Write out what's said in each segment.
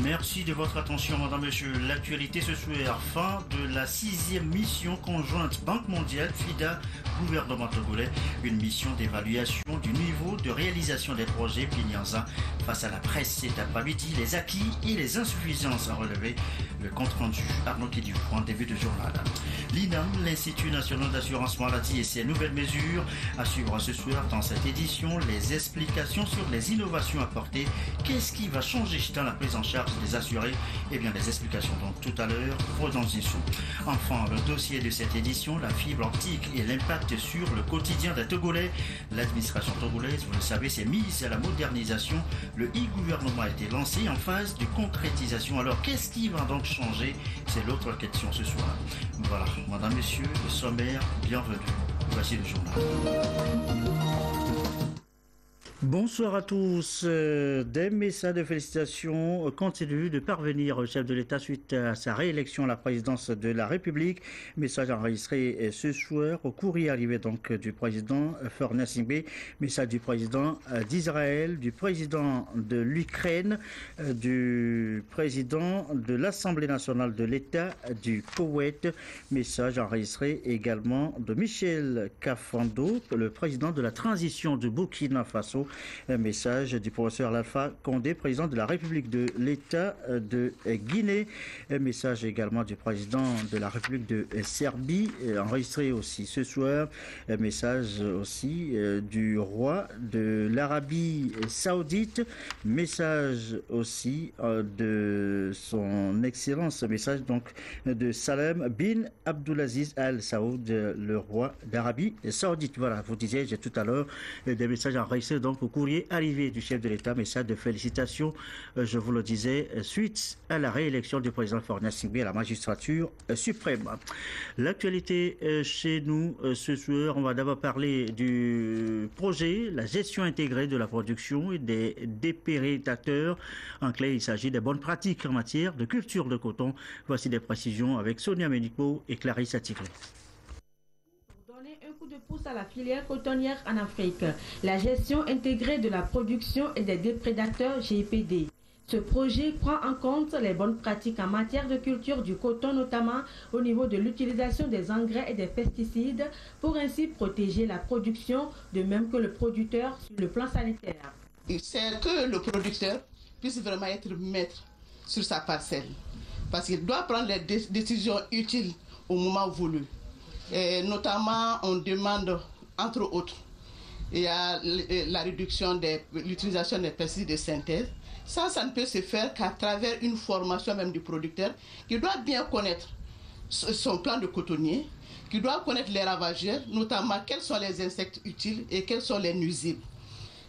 Merci de votre attention, madame, monsieur. L'actualité ce soir, fin de la 6e mission conjointe Banque mondiale, FIDA, gouvernement togolais. Une mission d'évaluation du niveau de réalisation des projets Pignanza. Face à la presse cet après-midi, les acquis et les insuffisances à relever. Le compte rendu, Arnaud Kédufou, en début de journal. L'INAM, l'Institut national d'assurance maladie et ses nouvelles mesures. À suivre ce soir dans cette édition, les explications sur les innovations apportées. Qu'est-ce qui va changer dans la prise en charge des assurés? Eh bien, les explications donc tout à l'heure, transition. Enfin, le dossier de cette édition, la fibre optique et l'impact sur le quotidien des Togolais. L'administration togolaise, vous le savez, s'est mise à la modernisation. Le e-gouvernement a été lancé en phase de concrétisation. Alors, qu'est-ce qui va donc changer? C'est l'autre question ce soir. Voilà, madame, messieurs, le sommaire, bienvenue. Voici le journal. Bonsoir à tous. Des messages de félicitations continuent de parvenir au chef de l'État suite à sa réélection à la présidence de la République. Message enregistré ce soir au courrier arrivé donc du président Faure Gnassingbé. Message du président d'Israël, du président de l'Ukraine, du président de l'Assemblée nationale de l'État du Koweït. Message enregistré également de Michel Kafando, le président de la transition du Burkina Faso. Un message du professeur Alpha Condé, président de la République de l'État de Guinée. Un message également du président de la République de Serbie, enregistré aussi ce soir. Un message aussi du roi de l'Arabie Saoudite. Message aussi de son excellence, message donc de Salem bin Abdulaziz Al Saoud, le roi d'Arabie Saoudite. Voilà, vous disiez tout à l'heure des messages enregistrés donc au courrier arrivé du chef de l'État, message de félicitations, je vous le disais, suite à la réélection du président Faure Gnassingbé à la magistrature suprême. L'actualité chez nous ce soir, on va d'abord parler du projet, la gestion intégrée de la production et des dépérédateurs. En clé, il s'agit des bonnes pratiques en matière de culture de coton. Voici des précisions avec Sonia Ménico et Clarisse Attiglé. Un coup de pouce à la filière cotonnière en Afrique, la gestion intégrée de la production et des déprédateurs GIPD. Ce projet prend en compte les bonnes pratiques en matière de culture du coton, notamment au niveau de l'utilisation des engrais et des pesticides, pour ainsi protéger la production, de même que le producteur sur le plan sanitaire. C'est que le producteur puisse vraiment être maître sur sa parcelle, parce qu'il doit prendre les décisions utiles au moment voulu. Et notamment, on demande, entre autres, il y a la réduction de l'utilisation des pesticides de synthèse. Ça ne peut se faire qu'à travers une formation même du producteur qui doit bien connaître son plan de cotonnier, qui doit connaître les ravageurs, notamment quels sont les insectes utiles et quels sont les nuisibles.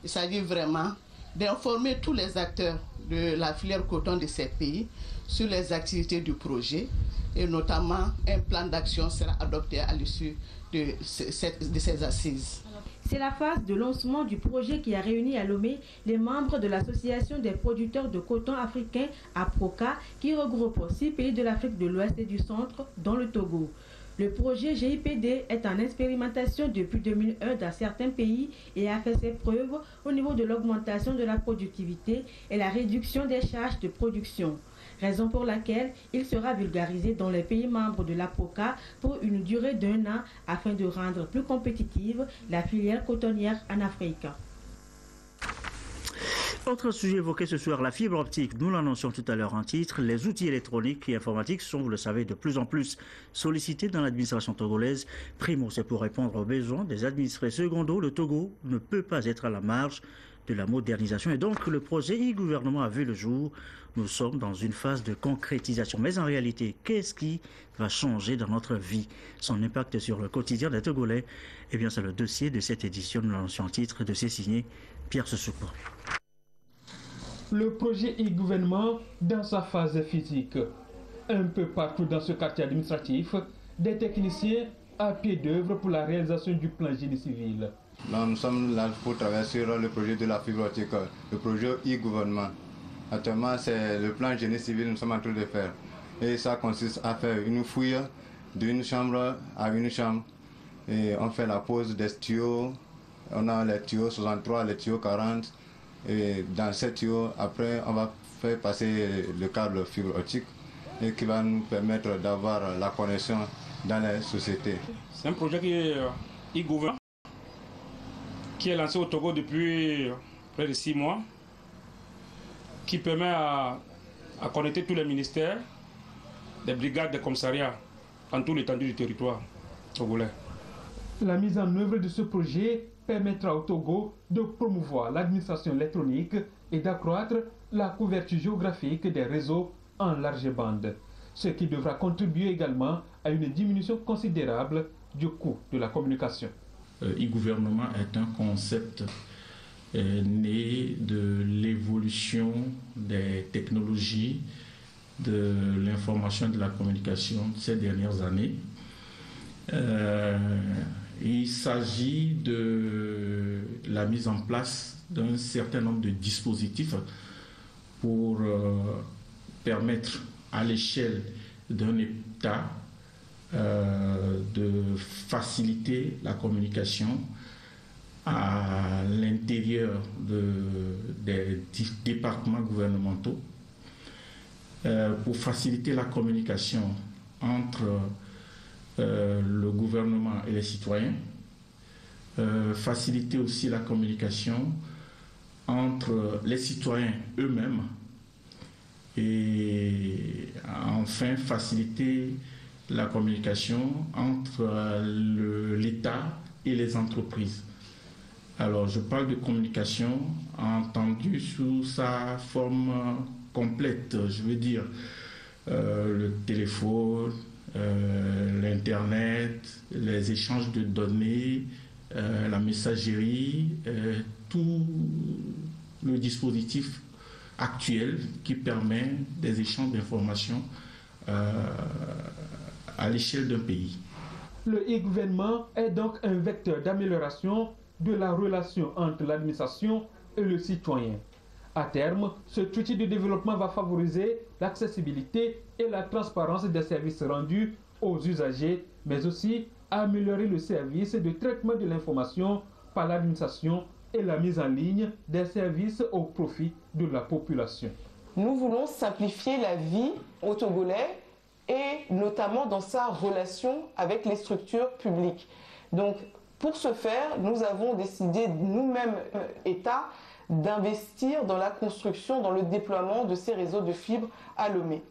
Il s'agit vraiment d'informer tous les acteurs de la filière coton de ces pays sur les activités du projet, et notamment un plan d'action sera adopté à l'issue de ces assises. C'est la phase de lancement du projet qui a réuni à Lomé les membres de l'Association des producteurs de coton africains, APROCA, qui regroupe 6 pays de l'Afrique de l'Ouest et du Centre, dont le Togo. Le projet GIPD est en expérimentation depuis 2001 dans certains pays et a fait ses preuves au niveau de l'augmentation de la productivité et la réduction des charges de production. Raison pour laquelle il sera vulgarisé dans les pays membres de l'APOCA pour une durée d'1 an afin de rendre plus compétitive la filière cotonnière en Afrique. Autre sujet évoqué ce soir, la fibre optique. Nous l'annoncions tout à l'heure en titre. Les outils électroniques et informatiques sont, vous le savez, de plus en plus sollicités dans l'administration togolaise. Primo, c'est pour répondre aux besoins des administrés. Secondo, le Togo ne peut pas être à la marge de la modernisation. Et donc, le projet e-gouvernement a vu le jour. Nous sommes dans une phase de concrétisation. Mais en réalité, qu'est-ce qui va changer dans notre vie? Son impact sur le quotidien des Togolais? Eh bien, c'est le dossier de cette édition. Nous l'annoncions en titre, de signé Pierre Sesouko. Le projet e-gouvernement dans sa phase physique. Un peu partout dans ce quartier administratif, des techniciens à pied d'œuvre pour la réalisation du plan génie civil. Là, nous sommes là pour travailler sur le projet de la fibre optique, le projet e-gouvernement. Actuellement, c'est le plan génie civil que nous sommes en train de faire. Et ça consiste à faire une fouille d'une chambre à une chambre. Et on fait la pose des tuyaux. On a les tuyaux 63, les tuyaux 40. Et dans ces tuyaux, après, on va faire passer le câble fibre optique et qui va nous permettre d'avoir la connexion dans les sociétés. C'est un projet qui est e-gouvernment, qui est lancé au Togo depuis près de 6 mois, qui permet à connecter tous les ministères, des brigades, des commissariats en tout l'étendue du territoire togolais. La mise en œuvre de ce projet permettra au Togo de promouvoir l'administration électronique et d'accroître la couverture géographique des réseaux en large bande, ce qui devra contribuer également à une diminution considérable du coût de la communication. E-gouvernement est un concept né de l'évolution des technologies de l'information et de la communication ces dernières années. Il s'agit de la mise en place d'un certain nombre de dispositifs pour permettre à l'échelle d'un État de faciliter la communication à l'intérieur des départements gouvernementaux, pour faciliter la communication entre le gouvernement et les citoyens, faciliter aussi la communication entre les citoyens eux-mêmes et enfin faciliter la communication entre l'État et les entreprises. Alors je parle de communication entendue sous sa forme complète, je veux dire le téléphone, l'Internet, les échanges de données, la messagerie, tout le dispositif actuel qui permet des échanges d'informations à l'échelle d'un pays. Le e-gouvernement est donc un vecteur d'amélioration de la relation entre l'administration et le citoyen. À terme, cet outil de développement va favoriser l'accessibilité et la transparence des services rendus aux usagers, mais aussi améliorer le service de traitement de l'information par l'administration et la mise en ligne des services au profit de la population. Nous voulons simplifier la vie aux Togolais et notamment dans sa relation avec les structures publiques. Donc, pour ce faire, nous avons décidé, nous-mêmes, État, d'investir dans la construction, dans le déploiement de ces réseaux de fibres à Lomé.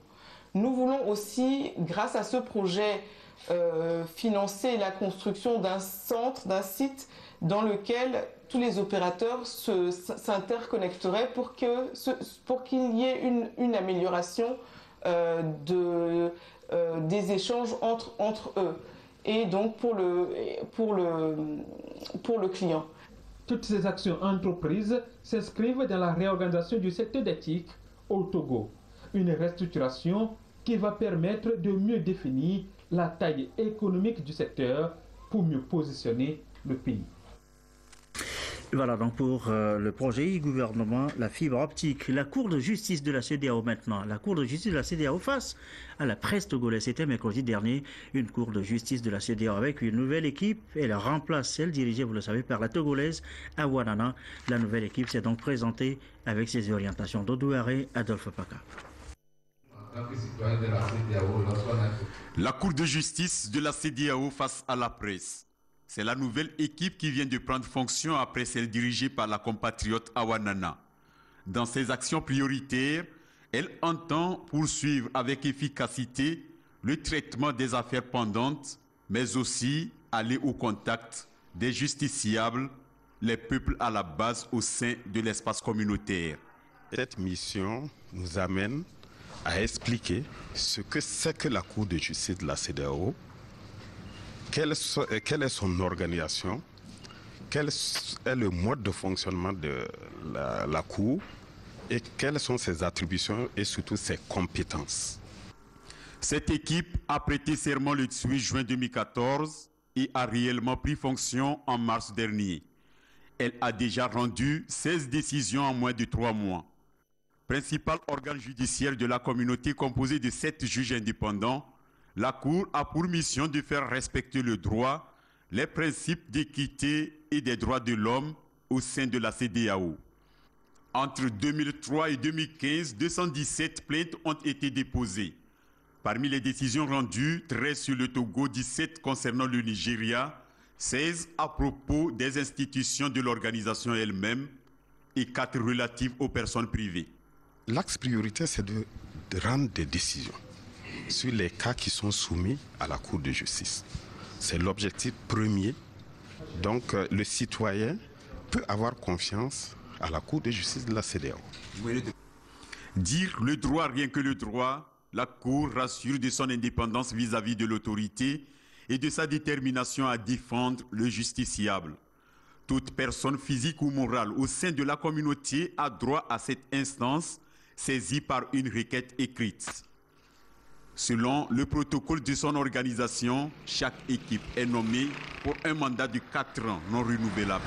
Nous voulons aussi, grâce à ce projet, financer la construction d'un centre, d'un site dans lequel tous les opérateurs s'interconnecteraient pour qu'il y ait une amélioration des échanges entre eux et donc pour le client. Toutes ces actions entreprises s'inscrivent dans la réorganisation du secteur d'éthique au Togo, une restructuration qui va permettre de mieux définir la taille économique du secteur pour mieux positionner le pays. Voilà donc pour le projet e-gouvernement, la fibre optique. La Cour de justice de la CEDEAO maintenant. La Cour de justice de la CEDEAO face à la presse togolaise. C'était mercredi dernier, une Cour de justice de la CEDEAO avec une nouvelle équipe. Elle remplace celle dirigée, vous le savez, par la Togolaise Awanana. La nouvelle équipe s'est donc présentée avec ses orientations. Dodouaré, Adolphe Paka. La Cour de justice de la CEDEAO face à la presse. C'est la nouvelle équipe qui vient de prendre fonction après celle dirigée par la compatriote Awanana. Dans ses actions prioritaires, elle entend poursuivre avec efficacité le traitement des affaires pendantes, mais aussi aller au contact des justiciables, les peuples à la base au sein de l'espace communautaire. Cette mission nous amène à expliquer ce que c'est que la Cour de justice de la CEDEAO, quelle est son organisation, quel est le mode de fonctionnement de la Cour et quelles sont ses attributions et surtout ses compétences. Cette équipe a prêté serment le 18 juin 2014 et a réellement pris fonction en mars dernier. Elle a déjà rendu 16 décisions en moins de 3 mois. Principal organe judiciaire de la communauté composé de 7 juges indépendants, la Cour a pour mission de faire respecter le droit, les principes d'équité et des droits de l'homme au sein de la CEDEAO. Entre 2003 et 2015, 217 plaintes ont été déposées. Parmi les décisions rendues, 13 sur le Togo, 17 concernant le Nigeria, 16 à propos des institutions de l'organisation elle-même et 4 relatives aux personnes privées. L'axe prioritaire, c'est de rendre des décisions sur les cas qui sont soumis à la Cour de justice. C'est l'objectif premier. Donc, le citoyen peut avoir confiance à la Cour de justice de la CEDEAO. Dire le droit, rien que le droit, la Cour rassure de son indépendance vis-à-vis de l'autorité et de sa détermination à défendre le justiciable. Toute personne physique ou morale au sein de la communauté a droit à cette instance saisie par une requête écrite. Selon le protocole de son organisation, chaque équipe est nommée pour un mandat de 4 ans non renouvelable.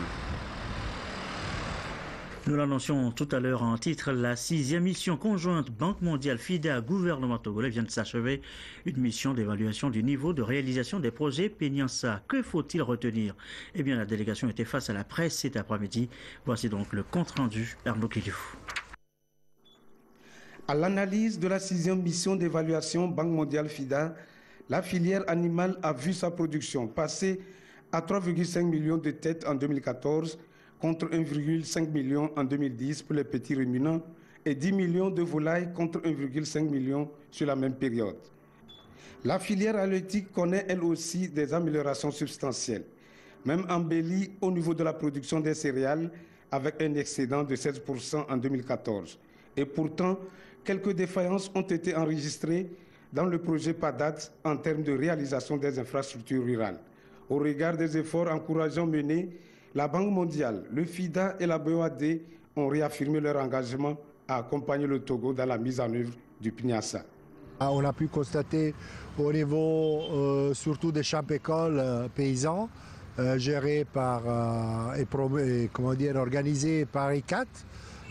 Nous l'annoncions tout à l'heure en titre, la 6e mission conjointe Banque mondiale FIDA gouvernement togolais vient de s'achever. Une mission d'évaluation du niveau de réalisation des projets PENIANSA. Que faut-il retenir? Eh bien, la délégation était face à la presse cet après-midi. Voici donc le compte-rendu Arnaud Kiliouf. À l'analyse de la 6e mission d'évaluation Banque mondiale FIDA, la filière animale a vu sa production passer à 3,5 millions de têtes en 2014 contre 1,5 million en 2010 pour les petits ruminants et 10 millions de volailles contre 1,5 million sur la même période. La filière halieutique connaît elle aussi des améliorations substantielles, même embellie au niveau de la production des céréales avec un excédent de 16% en 2014. Et pourtant, quelques défaillances ont été enregistrées dans le projet PADAT en termes de réalisation des infrastructures rurales. Au regard des efforts encourageants menés, la Banque mondiale, le FIDA et la BOAD ont réaffirmé leur engagement à accompagner le Togo dans la mise en œuvre du PENIANSA. On a pu constater au niveau surtout des champs-écoles paysans gérés par organisés par ICAT,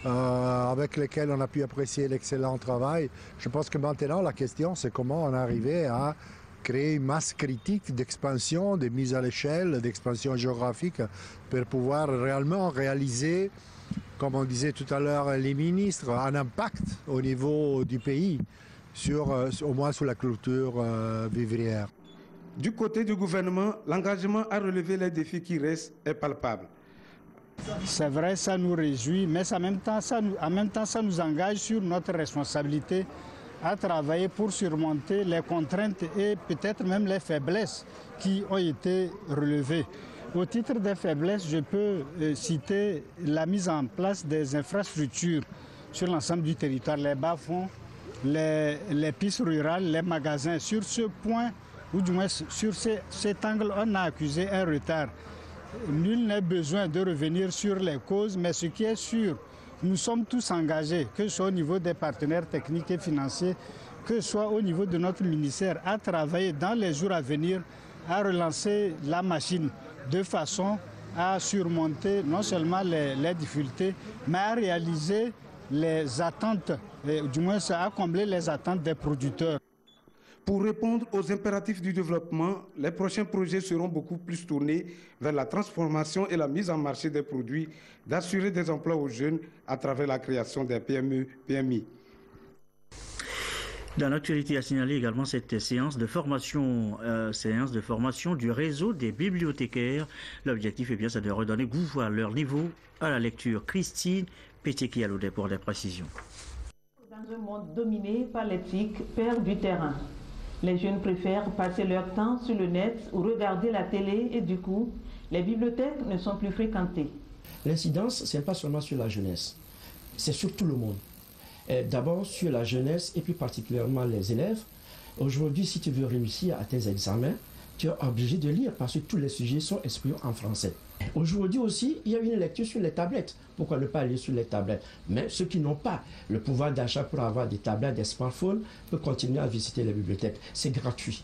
avec lesquels on a pu apprécier l'excellent travail. Je pense que maintenant la question c'est comment on est arrivé à créer une masse critique d'expansion, de mise à l'échelle, d'expansion géographique pour pouvoir réellement réaliser, comme on disait tout à l'heure les ministres, un impact au niveau du pays, au moins sur la culture vivrière. Du côté du gouvernement, l'engagement à relever les défis qui restent est palpable. C'est vrai, ça nous réjouit, mais en même temps, ça nous engage sur notre responsabilité à travailler pour surmonter les contraintes et peut-être même les faiblesses qui ont été relevées. Au titre des faiblesses, je peux citer la mise en place des infrastructures sur l'ensemble du territoire, les bas-fonds, les pistes rurales, les magasins. Sur ce point, ou du moins sur cet angle, on a accusé un retard. Nul n'est besoin de revenir sur les causes, mais ce qui est sûr, nous sommes tous engagés, que ce soit au niveau des partenaires techniques et financiers, que ce soit au niveau de notre ministère, à travailler dans les jours à venir, à relancer la machine de façon à surmonter non seulement les difficultés, mais à réaliser les attentes, du moins à combler les attentes des producteurs. Pour répondre aux impératifs du développement, les prochains projets seront beaucoup plus tournés vers la transformation et la mise en marché des produits, d'assurer des emplois aux jeunes à travers la création des PME-PMI. Dans l'actualité, à signaler également cette séance de formation du réseau des bibliothécaires. L'objectif est bien ça de redonner goût à leur niveau à la lecture. Christine Pétieki-Aloudet pour des précisions. Dans un monde dominé par l'éthique, perd du terrain. Les jeunes préfèrent passer leur temps sur le net ou regarder la télé et du coup, les bibliothèques ne sont plus fréquentées. L'incidence, ce n'est pas seulement sur la jeunesse, c'est sur tout le monde. D'abord sur la jeunesse et plus particulièrement les élèves. Aujourd'hui, si tu veux réussir à tes examens, tu es obligé de lire parce que tous les sujets sont exprimés en français. Aujourd'hui aussi, il y a une lecture sur les tablettes. Pourquoi ne pas lire sur les tablettes? Mais ceux qui n'ont pas le pouvoir d'achat pour avoir des tablettes, des smartphones, peuvent continuer à visiter les bibliothèques. C'est gratuit.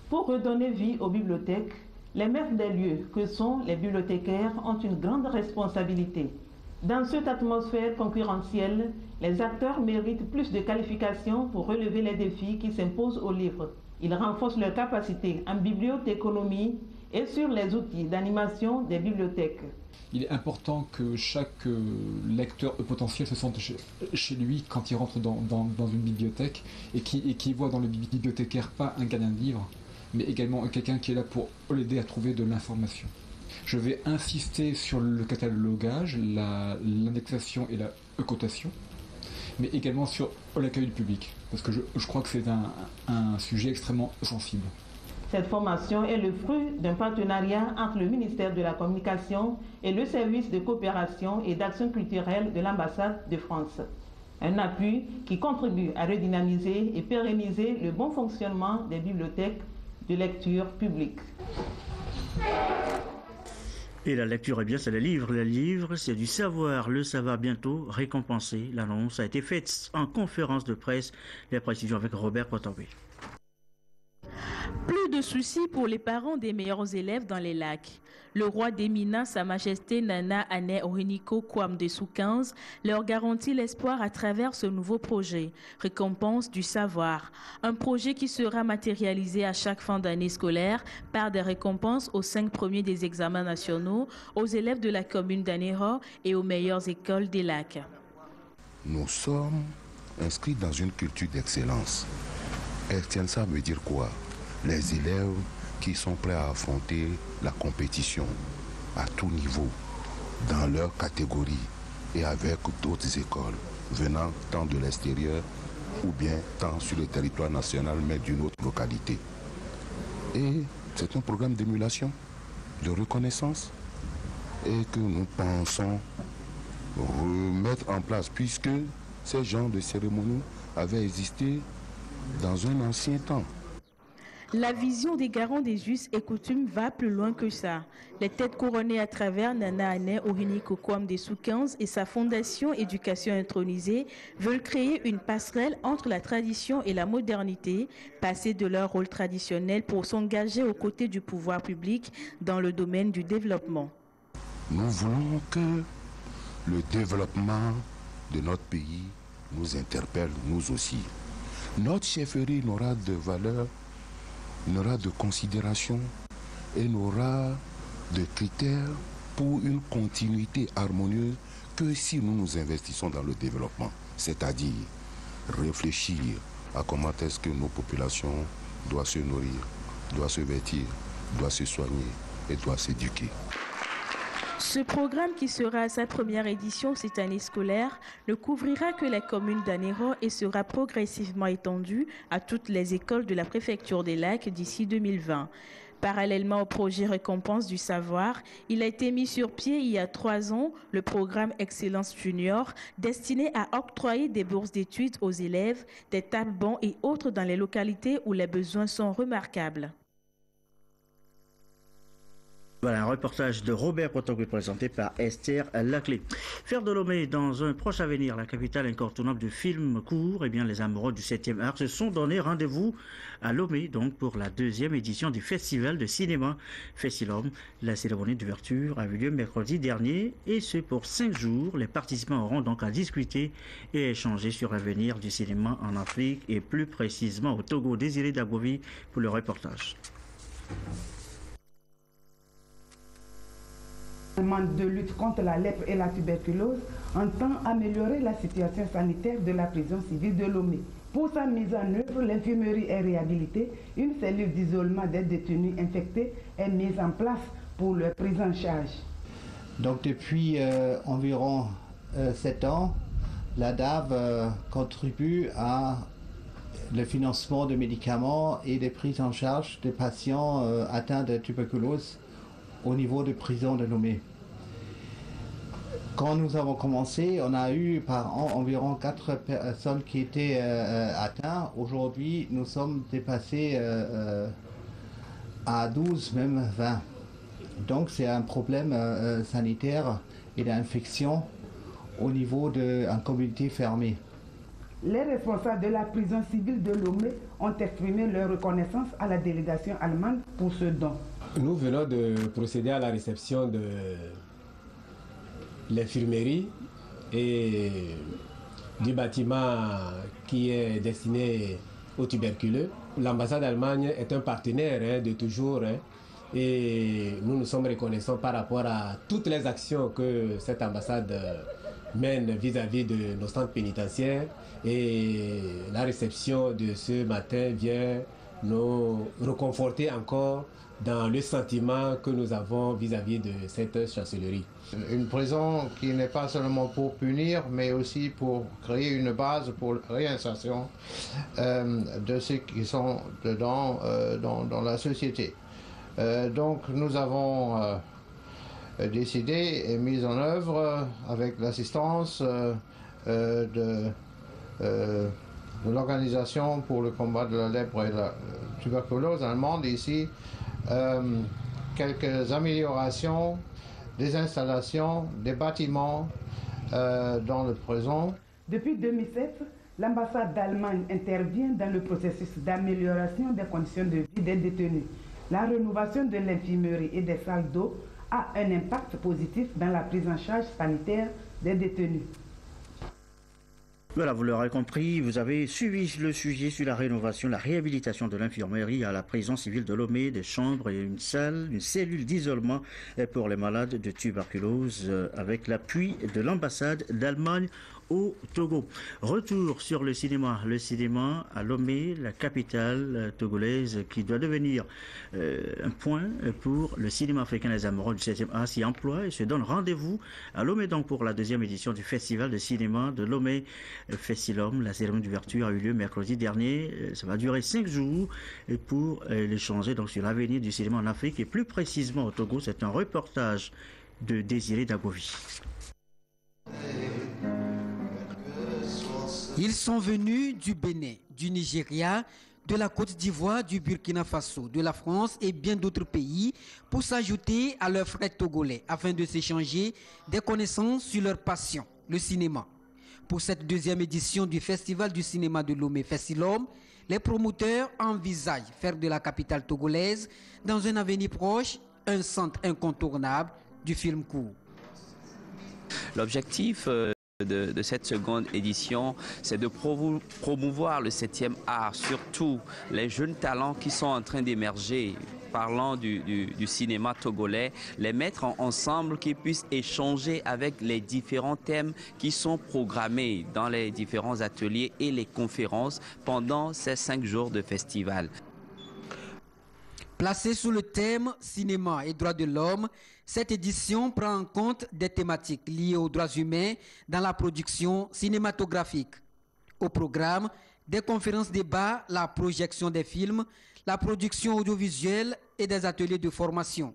Pour redonner vie aux bibliothèques, les maîtres des lieux que sont les bibliothécaires ont une grande responsabilité. Dans cette atmosphère concurrentielle, les acteurs méritent plus de qualifications pour relever les défis qui s'imposent aux livres. Ils renforcent leurs capacités en bibliothéconomie et sur les outils d'animation des bibliothèques. Il est important que chaque lecteur potentiel se sente chez lui quand il rentre dans une bibliothèque et qui voit dans le bibliothécaire pas un gardien de livres, mais également quelqu'un qui est là pour l'aider à trouver de l'information. Je vais insister sur le catalogage, l'indexation et la cotation, mais également sur l'accueil du public, parce que je crois que c'est un sujet extrêmement sensible. Cette formation est le fruit d'un partenariat entre le ministère de la Communication et le service de coopération et d'action culturelle de l'ambassade de France. Un appui qui contribue à redynamiser et pérenniser le bon fonctionnement des bibliothèques de lecture publique. Et la lecture, eh bien, c'est le livre. Le livre, c'est du savoir. Le savoir bientôt récompensé. L'annonce a été faite en conférence de presse. Les précisions avec Robert Potambi. Plus de soucis pour les parents des meilleurs élèves dans les lacs. Le roi d'Emina, Sa Majesté Nana Ane Ohiniko Kwamdesu XV, leur garantit l'espoir à travers ce nouveau projet, Récompense du savoir. Un projet qui sera matérialisé à chaque fin d'année scolaire par des récompenses aux 5 premiers des examens nationaux, aux élèves de la commune d'Anéro et aux meilleures écoles des lacs. Nous sommes inscrits dans une culture d'excellence. Ça veut dire quoi? Les élèves qui sont prêts à affronter la compétition à tout niveau, dans leur catégorie et avec d'autres écoles, venant tant de l'extérieur ou bien tant sur le territoire national mais d'une autre localité. Et c'est un programme d'émulation, de reconnaissance et que nous pensons remettre en place puisque ces genres de cérémonies avaient existé dans un ancien temps. La vision des garants des us et coutumes va plus loin que ça. Les têtes couronnées à travers Nana Ane Ohiniko Kwamdesu XV et sa fondation Éducation Intronisée veulent créer une passerelle entre la tradition et la modernité, passer de leur rôle traditionnel pour s'engager aux côtés du pouvoir public dans le domaine du développement. Nous voulons que le développement de notre pays nous interpelle, nous aussi. Notre chefferie n'aura de valeur, n'aura de considération et n'aura de critères pour une continuité harmonieuse que si nous nous investissons dans le développement, c'est-à-dire réfléchir à comment est-ce que nos populations doivent se nourrir, doivent se vêtir, doivent se soigner et doivent s'éduquer. Ce programme, qui sera à sa première édition cette année scolaire, ne couvrira que la commune d'Anéro et sera progressivement étendu à toutes les écoles de la préfecture des Lacs d'ici 2020. Parallèlement au projet Récompense du savoir, il a été mis sur pied il y a 3 ans le programme Excellence Junior, destiné à octroyer des bourses d'études aux élèves, des tables-bancs et autres dans les localités où les besoins sont remarquables. Voilà un reportage de Robert Potambi présenté par Esther Laclé. Faire de Lomé dans un proche avenir, la capitale incontournable du film court, eh bien les amoureux du 7e art se sont donné rendez-vous à Lomé donc pour la 2e édition du festival de cinéma Festilom. La cérémonie d'ouverture a eu lieu mercredi dernier et ce pour 5 jours. Les participants auront donc à discuter et échanger sur l'avenir du cinéma en Afrique et plus précisément au Togo. Désiré Dagovi pour le reportage. De lutte contre la lèpre et la tuberculose entend améliorer la situation sanitaire de la prison civile de Lomé. Pour sa mise en œuvre, l'infirmerie est réhabilitée. Une cellule d'isolement des détenus infectés est mise en place pour leur prise en charge. Donc depuis environ 7 ans, la DAV contribue à le financement de médicaments et des prises en charge des patients atteints de tuberculose au niveau de prison de Lomé. Quand nous avons commencé, on a eu par an environ 4 personnes qui étaient atteintes. Aujourd'hui, nous sommes dépassés à 12, même 20. Donc c'est un problème sanitaire et d'infection au niveau d'une communauté fermée. Les responsables de la prison civile de Lomé ont exprimé leur reconnaissance à la délégation allemande pour ce don. Nous venons de procéder à la réception de l'infirmerie et du bâtiment qui est destiné aux tuberculeux. L'ambassade d'Allemagne est un partenaire de toujours Et nous sommes reconnaissants par rapport à toutes les actions que cette ambassade mène vis-à-vis de nos centres pénitentiaires. Et la réception de ce matin vient nous reconforter encore dans le sentiment que nous avons vis-à-vis de cette chancellerie. Une prison qui n'est pas seulement pour punir, mais aussi pour créer une base pour la réinsertion de ceux qui sont dedans dans la société. Donc nous avons décidé et mis en œuvre avec l'assistance de l'Organisation pour le combat de la lèpre et la tuberculose allemande ici, quelques améliorations, des installations, des bâtiments dans le prison. Depuis 2007, l'ambassade d'Allemagne intervient dans le processus d'amélioration des conditions de vie des détenus. La rénovation de l'infirmerie et des salles d'eau a un impact positif dans la prise en charge sanitaire des détenus. Voilà, vous l'aurez compris, vous avez suivi le sujet sur la rénovation, la réhabilitation de l'infirmerie à la prison civile de Lomé, des chambres et une cellule d'isolement pour les malades de tuberculose avec l'appui de l'ambassade d'Allemagne au Togo. Retour sur le cinéma à Lomé, la capitale togolaise qui doit devenir un point pour le cinéma africain. Les amoureux du 7e art s'y emploient et se donnent rendez-vous à Lomé donc pour la deuxième édition du festival de cinéma de Lomé Festilom. La cérémonie d'ouverture a eu lieu mercredi dernier. Ça va durer 5 jours pour l'échanger donc sur l'avenir du cinéma en Afrique et plus précisément au Togo. C'est un reportage de Désiré Dagovi. Ils sont venus du Bénin, du Nigeria, de la Côte d'Ivoire, du Burkina Faso, de la France et bien d'autres pays pour s'ajouter à leurs frères togolais afin de s'échanger des connaissances sur leur passion, le cinéma. Pour cette deuxième édition du Festival du cinéma de Lomé Festilom, les promoteurs envisagent faire de la capitale togolaise, dans un avenir proche, un centre incontournable du film court. L'objectif de cette seconde édition, c'est de promouvoir le 7e art, surtout les jeunes talents qui sont en train d'émerger. Parlant du cinéma togolais, les mettre ensemble, qu'ils puissent échanger avec les différents thèmes qui sont programmés dans les différents ateliers et les conférences pendant ces 5 jours de festival. Placée sous le thème cinéma et droits de l'homme, cette édition prend en compte des thématiques liées aux droits humains dans la production cinématographique. Au programme, des conférences débats, la projection des films, la production audiovisuelle et des ateliers de formation.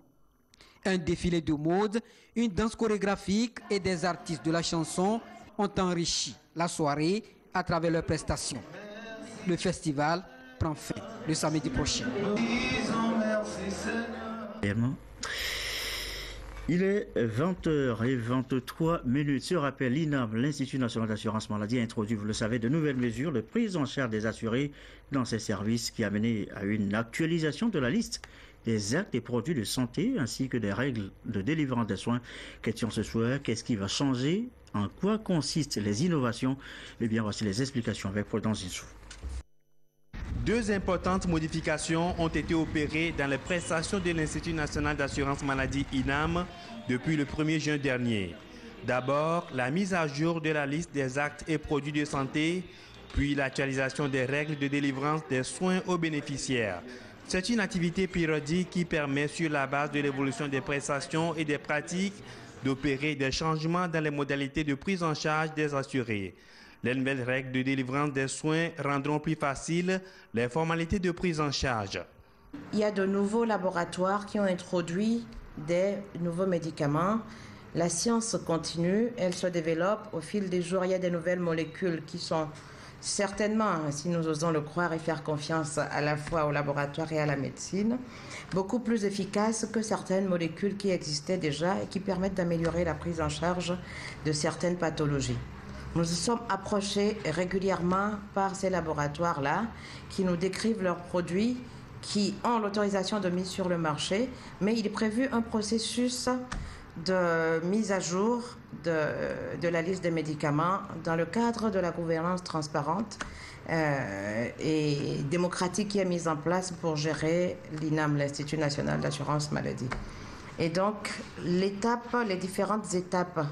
Un défilé de mode, une danse chorégraphique et des artistes de la chanson ont enrichi la soirée à travers leurs prestations. Le festival prend fin le samedi prochain. Il est 20h23. Ce rappel, l'INAM, l'Institut national d'assurance maladie, a introduit, vous le savez, de nouvelles mesures de prise en charge des assurés dans ces services qui a mené à une actualisation de la liste des actes et produits de santé ainsi que des règles de délivrance des soins. Question ce soir, qu'est-ce qui va changer? En quoi consistent les innovations? Eh bien, voici les explications avec Prudence Zinsou. 2 importantes modifications ont été opérées dans les prestations de l'Institut national d'assurance maladie INAM depuis le 1er juin dernier. D'abord, la mise à jour de la liste des actes et produits de santé, puis l'actualisation des règles de délivrance des soins aux bénéficiaires. C'est une activité périodique qui permet, sur la base de l'évolution des prestations et des pratiques, d'opérer des changements dans les modalités de prise en charge des assurés. Les nouvelles règles de délivrance des soins rendront plus faciles les formalités de prise en charge. Il y a de nouveaux laboratoires qui ont introduit des nouveaux médicaments. La science continue, elle se développe au fil des jours. Il y a des nouvelles molécules qui sont certainement, si nous osons le croire et faire confiance à la fois au laboratoire et à la médecine, beaucoup plus efficaces que certaines molécules qui existaient déjà et qui permettent d'améliorer la prise en charge de certaines pathologies. Nous nous sommes approchés régulièrement par ces laboratoires-là qui nous décrivent leurs produits qui ont l'autorisation de mise sur le marché, mais il est prévu un processus de mise à jour de la liste des médicaments dans le cadre de la gouvernance transparente et démocratique qui est mise en place pour gérer l'INAM, l'Institut national d'assurance maladie. Et donc, les différentes étapes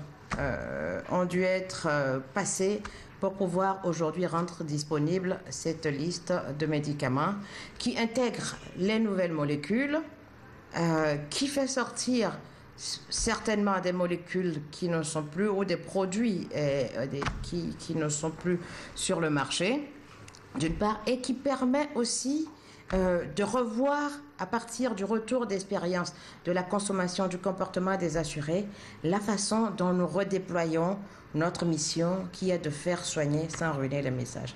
ont dû être passées pour pouvoir aujourd'hui rendre disponible cette liste de médicaments qui intègre les nouvelles molécules, qui fait sortir certainement des molécules qui ne sont plus, ou des produits qui ne sont plus sur le marché, d'une part, et qui permet aussi de revoir, à partir du retour d'expérience de la consommation, du comportement des assurés, la façon dont nous redéployons notre mission qui est de faire soigner sans ruiner le message.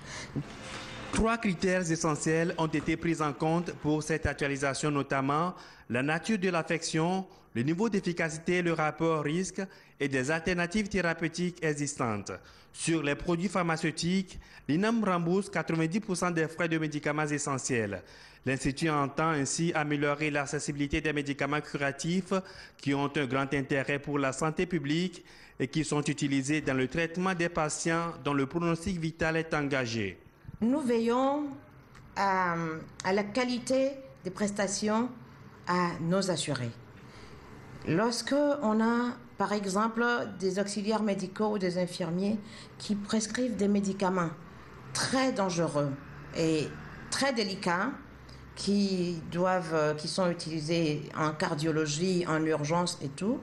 3 critères essentiels ont été pris en compte pour cette actualisation, notamment la nature de l'affection, le niveau d'efficacité, le rapport risque et des alternatives thérapeutiques existantes. Sur les produits pharmaceutiques, l'INAM rembourse 90% des frais de médicaments essentiels. L'Institut entend ainsi améliorer l'accessibilité des médicaments curatifs qui ont un grand intérêt pour la santé publique et qui sont utilisés dans le traitement des patients dont le pronostic vital est engagé. Nous veillons à la qualité des prestations à nos assurés. Lorsque on a, par exemple, des auxiliaires médicaux ou des infirmiers qui prescrivent des médicaments très dangereux et très délicats, qui sont utilisés en cardiologie, en urgence et tout,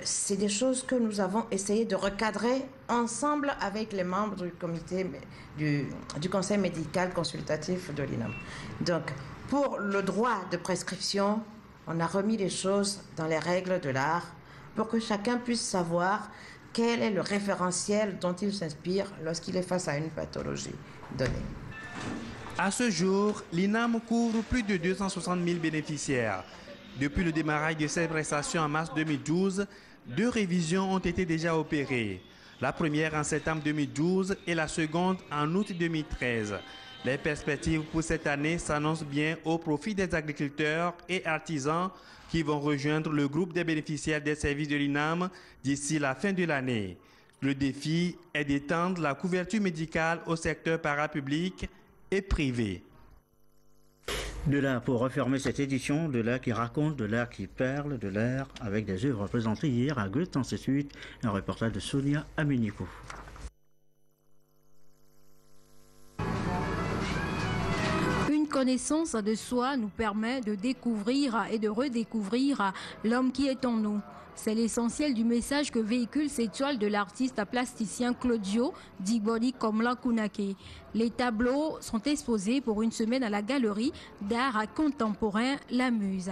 c'est des choses que nous avons essayé de recadrer ensemble avec les membres du comité du conseil médical consultatif de l'INAM. Donc, pour le droit de prescription, on a remis les choses dans les règles de l'art pour que chacun puisse savoir quel est le référentiel dont il s'inspire lorsqu'il est face à une pathologie donnée. À ce jour, l'INAM couvre plus de 260 000 bénéficiaires. Depuis le démarrage de cette prestation en mars 2012, 2 révisions ont été déjà opérées. La première en septembre 2012 et la seconde en août 2013. Les perspectives pour cette année s'annoncent bien au profit des agriculteurs et artisans qui vont rejoindre le groupe des bénéficiaires des services de l'INAM d'ici la fin de l'année. Le défi est d'étendre la couverture médicale au secteur parapublic et privé. De là pour refermer cette édition, de là qui raconte, de là qui parle, de l'art, avec des œuvres présentées hier à Goethe, ainsi de suite, un reportage de Sonia Aménico. Une connaissance de soi nous permet de découvrir et de redécouvrir l'homme qui est en nous. C'est l'essentiel du message que véhicule cette toile de l'artiste plasticien Claudio Dibori Komla Kunake. Les tableaux sont exposés pour une semaine à la galerie d'art contemporain La Muse.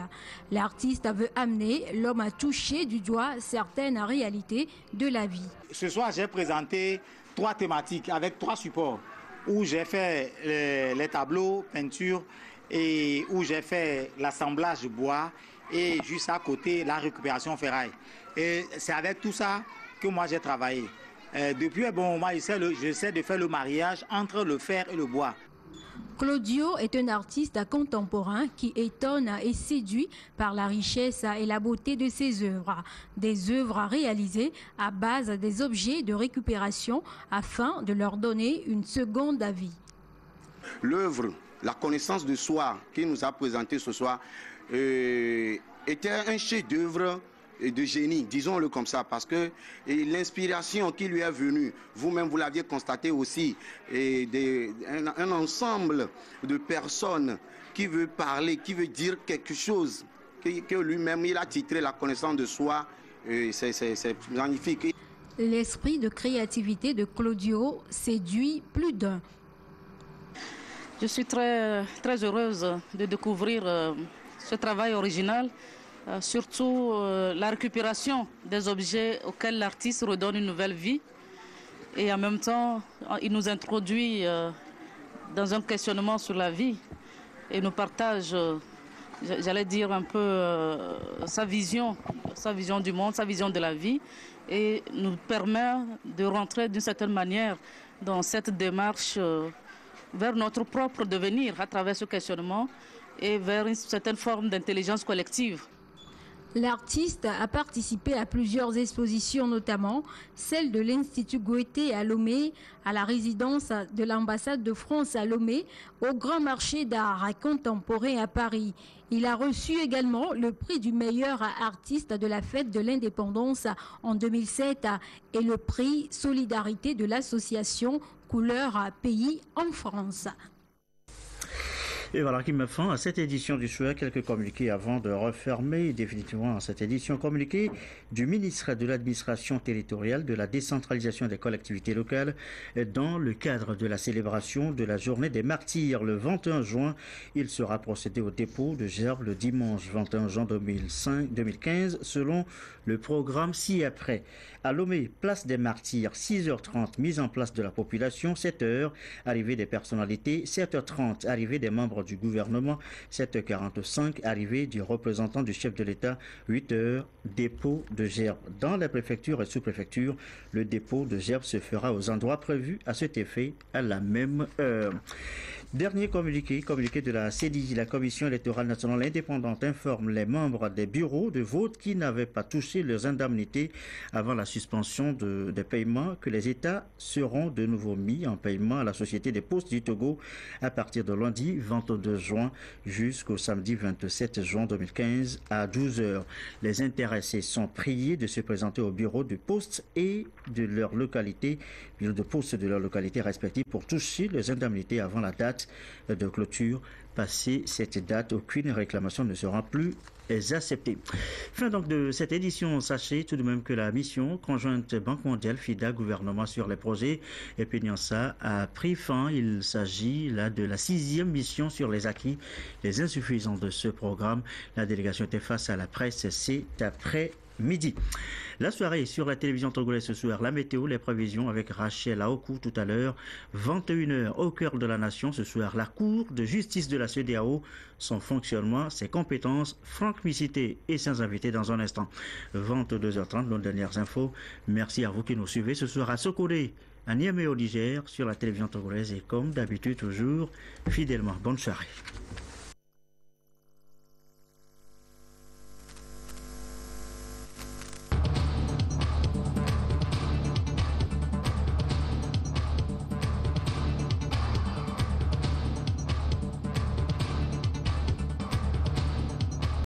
L'artiste veut amener l'homme à toucher du doigt certaines réalités de la vie. Ce soir, j'ai présenté 3 thématiques avec 3 supports où j'ai fait les tableaux, peintures et où j'ai fait l'assemblage bois et juste à côté la récupération ferraille. Et c'est avec tout ça que moi j'ai travaillé. Depuis un bon moment, j'essaie de faire le mariage entre le fer et le bois. Claudio est un artiste contemporain qui étonne et séduit par la richesse et la beauté de ses œuvres. Des œuvres réalisées à base des objets de récupération afin de leur donner une seconde vie. L'œuvre, la connaissance de soi qu'il nous a présenté ce soir était un chef-d'œuvre de génie, disons-le comme ça, parce que l'inspiration qui lui est venue, vous-même vous l'aviez constaté aussi, un ensemble de personnes qui veut parler, qui veut dire quelque chose, que lui-même il a titré la connaissance de soi, c'est magnifique. L'esprit de créativité de Claudio séduit plus d'un. Je suis très heureuse de découvrir ce travail original, surtout la récupération des objets auxquels l'artiste redonne une nouvelle vie. Et en même temps, il nous introduit dans un questionnement sur la vie et nous partage, j'allais dire un peu, sa vision du monde, sa vision de la vie, et nous permet de rentrer d'une certaine manière dans cette démarche vers notre propre devenir à travers ce questionnement et vers une certaine forme d'intelligence collective. L'artiste a participé à plusieurs expositions, notamment celle de l'Institut Goethe à Lomé, à la résidence de l'ambassade de France à Lomé, au Grand Marché d'art contemporain à Paris. Il a reçu également le prix du meilleur artiste de la fête de l'indépendance en 2007 et le prix Solidarité de l'association Couleur Pays en France. Et voilà qui me fin à cette édition du soir. Quelques communiqués avant de refermer définitivement cette édition. Communiqué du ministre de l'Administration territoriale, de la décentralisation des collectivités locales dans le cadre de la célébration de la journée des martyrs. Le 21 juin, il sera procédé au dépôt de gerbes le dimanche 21 juin 2015 selon le programme ci-après. À Lomé, place des martyrs, 6h30, mise en place de la population, 7h, arrivée des personnalités, 7h30, arrivée des membres du gouvernement, 7h45, arrivée du représentant du chef de l'État, 8h, dépôt de gerbes. Dans les préfectures et sous-préfectures, le dépôt de gerbes se fera aux endroits prévus à cet effet à la même heure. Dernier communiqué de la CEDI, la Commission électorale nationale indépendante informe les membres des bureaux de vote qui n'avaient pas touché leurs indemnités avant la suspension des paiements que les États seront de nouveau mis en paiement à la Société des Postes du Togo à partir de lundi 22 juin jusqu'au samedi 27 juin 2015 à 12h. Les intéressés sont priés de se présenter au bureau de poste et de leur localité, respective pour toucher les indemnités avant la date de clôture. Passé cette date, aucune réclamation ne sera plus acceptée. Fin donc de cette édition. Sachez tout de même que la mission conjointe Banque mondiale, FIDA, gouvernement sur les projets et PNIANSA a pris fin. Il s'agit là de la 6e mission sur les acquis, les insuffisants de ce programme. La délégation était face à la presse cet après-midi. La soirée sur la télévision togolaise ce soir, la météo, les prévisions avec Rachel Aokou tout à l'heure. 21h au cœur de la nation ce soir, la Cour de justice de la CEDEAO, son fonctionnement, ses compétences. Franck Micité et ses invités dans un instant. 22h30, nos dernières infos. Merci à vous qui nous suivez ce soir à Sokodé, à Niamey au Niger, sur la télévision togolaise et comme d'habitude toujours fidèlement. Bonne soirée.